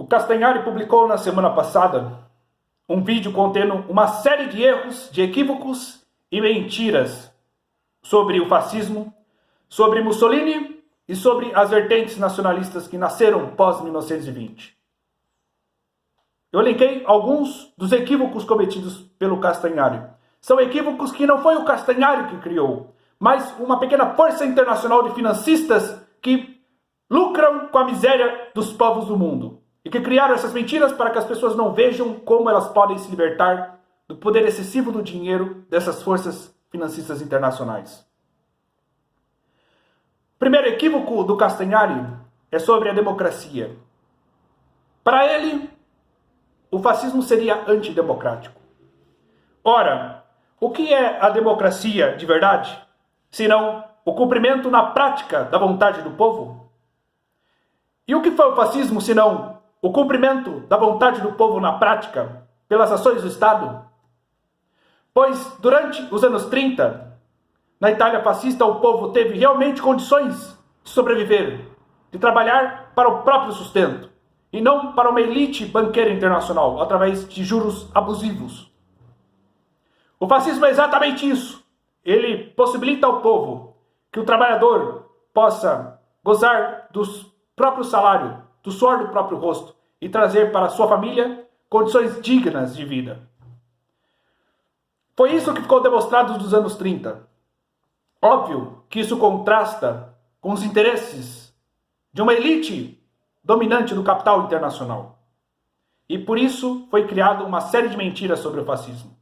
Castanhari publicou na semana passada um vídeo contendo uma série de erros, de equívocos e mentiras sobre o fascismo, sobre Mussolini e sobre as vertentes nacionalistas que nasceram pós-1920. Eu elenquei alguns dos equívocos cometidos pelo Castanhari. São equívocos que não foi o Castanhari que criou, mas uma pequena força internacional de financistas que lucram com a miséria dos povos do mundo e que criaram essas mentiras para que as pessoas não vejam como elas podem se libertar do poder excessivo do dinheiro dessas forças financistas internacionais. O primeiro equívoco do Castanhari é sobre a democracia. Para ele, o fascismo seria antidemocrático. Ora, o que é a democracia de verdade, senão o cumprimento na prática da vontade do povo? E o que foi o fascismo, senão o cumprimento da vontade do povo na prática pelas ações do Estado? Pois, durante os anos 30, na Itália fascista, o povo teve realmente condições de sobreviver, de trabalhar para o próprio sustento, e não para uma elite banqueira internacional, através de juros abusivos. O fascismo é exatamente isso. Ele possibilita ao povo que o trabalhador possa gozar do próprio salário, do suor do próprio rosto, e trazer para a sua família condições dignas de vida. Foi isso que ficou demonstrado nos anos 30. Óbvio que isso contrasta com os interesses de uma elite dominante do capital internacional. E por isso foi criada uma série de mentiras sobre o fascismo.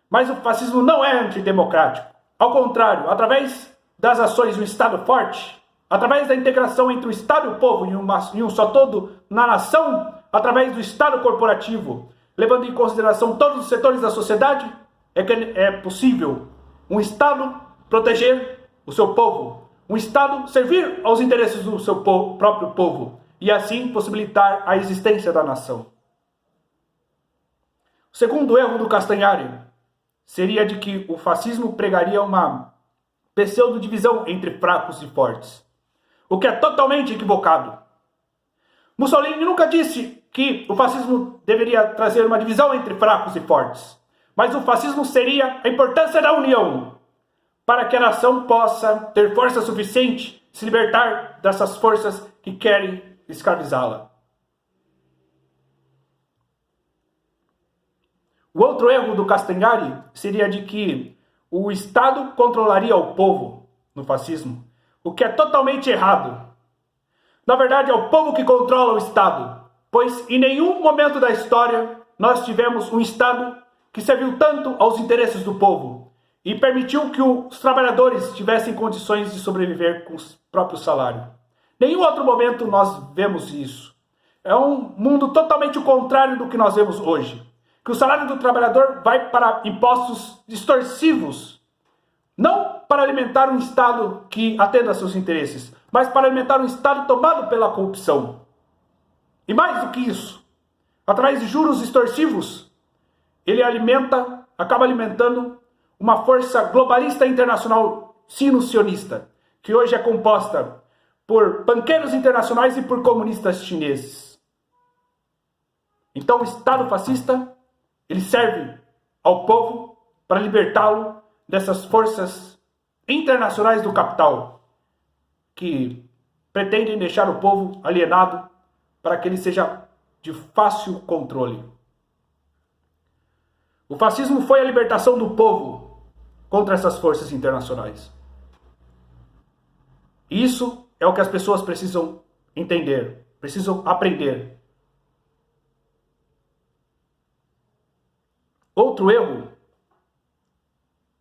Mas o fascismo não é antidemocrático. Ao contrário, através das ações do Estado forte, através da integração entre o Estado e o povo em um só todo na nação, através do Estado corporativo, levando em consideração todos os setores da sociedade, é possível um Estado proteger o seu povo, um Estado servir aos interesses do seu próprio povo e assim possibilitar a existência da nação. O segundo erro do Castanhari seria de que o fascismo pregaria uma pseudo-divisão entre fracos e fortes, o que é totalmente equivocado. Mussolini nunca disse que o fascismo deveria trazer uma divisão entre fracos e fortes, mas o fascismo seria a importância da união, para que a nação possa ter força suficiente de se libertar dessas forças que querem escravizá-la. O outro erro do Castanhari seria de que o Estado controlaria o povo no fascismo, o que é totalmente errado. Na verdade, é o povo que controla o Estado, pois em nenhum momento da história nós tivemos um Estado que serviu tanto aos interesses do povo e permitiu que os trabalhadores tivessem condições de sobreviver com o próprio salário. Nenhum outro momento nós vemos isso. É um mundo totalmente o contrário do que nós vemos hoje. Que o salário do trabalhador vai para impostos extorsivos, não para alimentar um Estado que atenda a seus interesses, mas para alimentar um Estado tomado pela corrupção. E mais do que isso, através de juros extorsivos, ele acaba alimentando uma força globalista internacional sino-sionista, que hoje é composta por banqueiros internacionais e por comunistas chineses. Então o Estado fascista, ele serve ao povo para libertá-lo dessas forças internacionais do capital, que pretendem deixar o povo alienado para que ele seja de fácil controle. O fascismo foi a libertação do povo contra essas forças internacionais. Isso é o que as pessoas precisam entender, precisam aprender. Outro erro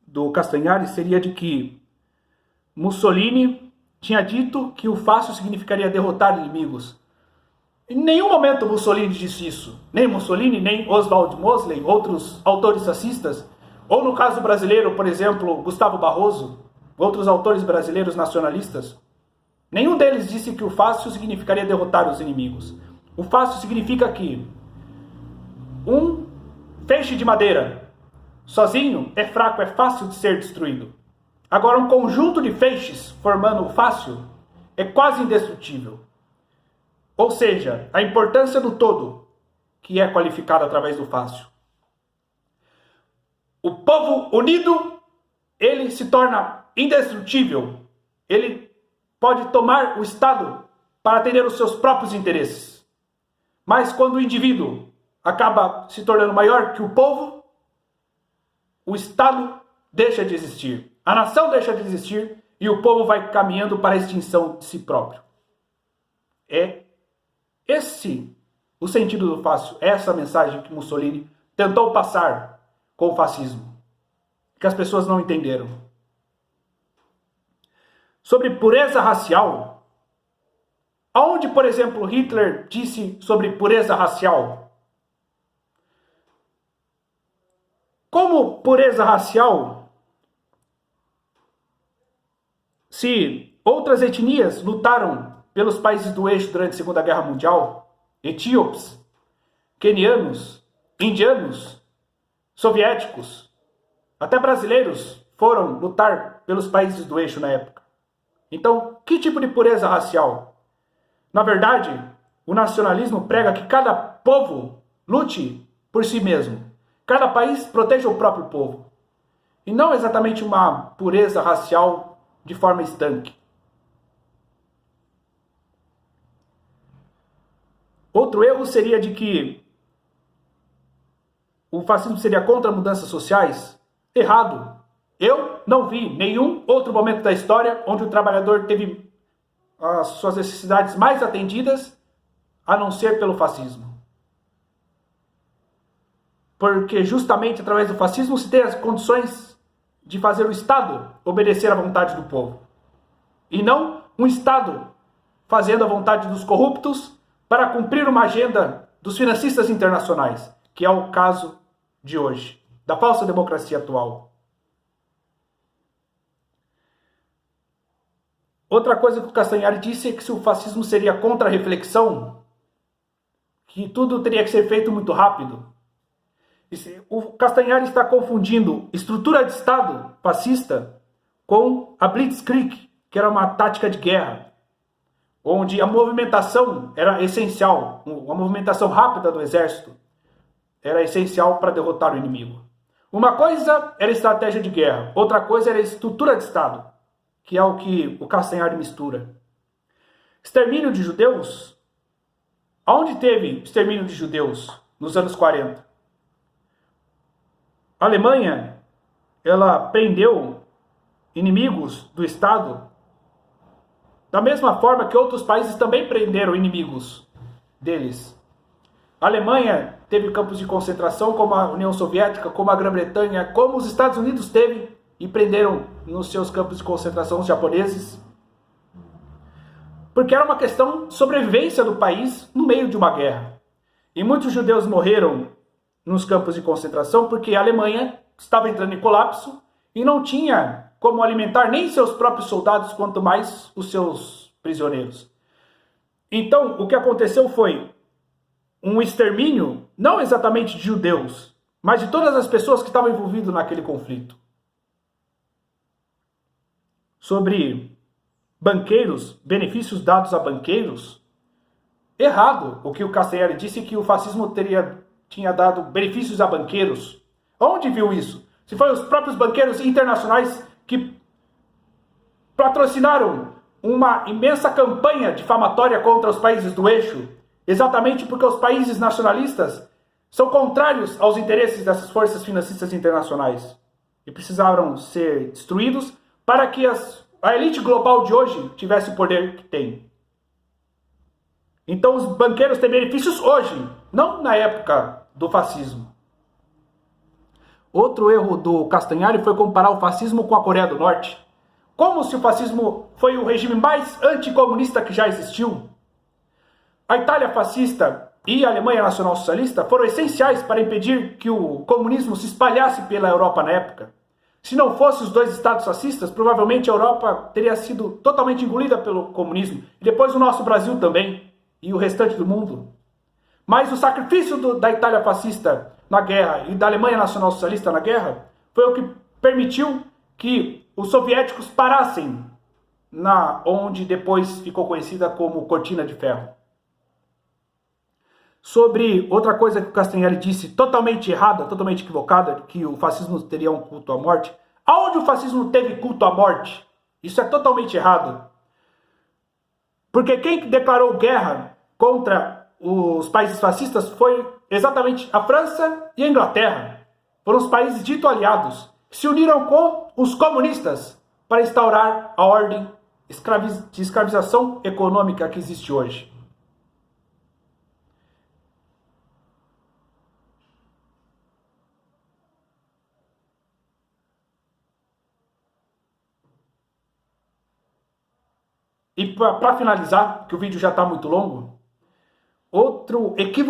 do Castanhari seria de que Mussolini tinha dito que o fácil significaria derrotar inimigos. Em nenhum momento Mussolini disse isso. Nem Mussolini, nem Oswald Mosley, outros autores fascistas, ou no caso brasileiro, por exemplo, Gustavo Barroso, outros autores brasileiros nacionalistas. Nenhum deles disse que o fácil significaria derrotar os inimigos. O fácil significa que um feixe de madeira sozinho é fraco, é fácil de ser destruído. Agora, um conjunto de feixes formando o fácil é quase indestrutível. ou seja, a importância do todo, que é qualificada através do fácil. O povo unido, ele se torna indestrutível. Ele pode tomar o Estado para atender os seus próprios interesses. Mas quando o indivíduo acaba se tornando maior que o povo, o Estado deixa de existir. A nação deixa de existir e o povo vai caminhando para a extinção de si próprio. É esse o sentido do fácil, essa mensagem que Mussolini tentou passar com o fascismo, que as pessoas não entenderam. Sobre pureza racial, aonde, por exemplo, Hitler disse sobre pureza racial? Como pureza racial, se outras etnias lutaram pelos países do eixo durante a Segunda Guerra Mundial, etíopes, quenianos, indianos, soviéticos, até brasileiros foram lutar pelos países do eixo na época. Então, que tipo de pureza racial? Na verdade, o nacionalismo prega que cada povo lute por si mesmo. Cada país proteja o próprio povo. E não exatamente uma pureza racial de forma estanque. Outro erro seria de que o fascismo seria contra mudanças sociais. Errado. Eu não vi nenhum outro momento da história onde o trabalhador teve as suas necessidades mais atendidas, a não ser pelo fascismo. Porque justamente através do fascismo se tem as condições de fazer o Estado obedecer à vontade do povo. E não um Estado fazendo a vontade dos corruptos para cumprir uma agenda dos financistas internacionais, que é o caso de hoje, da falsa democracia atual. Outra coisa que o Castanhari disse é que se o fascismo seria contra a reflexão, que tudo teria que ser feito muito rápido. O Castanhari está confundindo estrutura de Estado fascista com a Blitzkrieg, que era uma tática de guerra, onde a movimentação era essencial, a movimentação rápida do exército era essencial para derrotar o inimigo. Uma coisa era estratégia de guerra, outra coisa era estrutura de Estado, que é o que o Castanhari mistura. Extermínio de judeus? Aonde teve extermínio de judeus nos anos 40? A Alemanha, ela prendeu inimigos do Estado da mesma forma que outros países também prenderam inimigos deles. A Alemanha teve campos de concentração, como a União Soviética, como a Grã-Bretanha, como os Estados Unidos teve, e prenderam nos seus campos de concentração os japoneses. Porque era uma questão de sobrevivência do país no meio de uma guerra. E muitos judeus morreram nos campos de concentração porque a Alemanha estava entrando em colapso e não tinha como alimentar nem seus próprios soldados, quanto mais os seus prisioneiros. Então, o que aconteceu foi um extermínio, não exatamente de judeus, mas de todas as pessoas que estavam envolvidas naquele conflito. Sobre banqueiros, benefícios dados a banqueiros, errado o que o Castanhari disse, que o fascismo tinha dado benefícios a banqueiros. Onde viu isso? Se foi os próprios banqueiros internacionais que patrocinaram uma imensa campanha difamatória contra os países do eixo, exatamente porque os países nacionalistas são contrários aos interesses dessas forças financistas internacionais e precisaram ser destruídos para que a elite global de hoje tivesse o poder que tem. Então os banqueiros têm benefícios hoje, não na época do fascismo. Outro erro do Castanhari foi comparar o fascismo com a Coreia do Norte. Como se o fascismo foi o regime mais anticomunista que já existiu. A Itália fascista e a Alemanha nacional-socialista foram essenciais para impedir que o comunismo se espalhasse pela Europa na época. Se não fossem os dois estados fascistas, provavelmente a Europa teria sido totalmente engolida pelo comunismo. E depois o nosso Brasil também, e o restante do mundo. Mas o sacrifício da Itália fascista na guerra e da Alemanha nacional-socialista na guerra foi o que permitiu que os soviéticos parassem onde depois ficou conhecida como Cortina de Ferro. sobre outra coisa que o Castanhari disse totalmente errada, totalmente equivocada, que o fascismo teria um culto à morte. Aonde o fascismo teve culto à morte? Isso é totalmente errado. Porque quem declarou guerra contra os países fascistas foi exatamente a França e a Inglaterra. Foram os países dito aliados. Se uniram com os comunistas para instaurar a ordem de escravização econômica que existe hoje. E para finalizar, que o vídeo já está muito longo, outro equívoco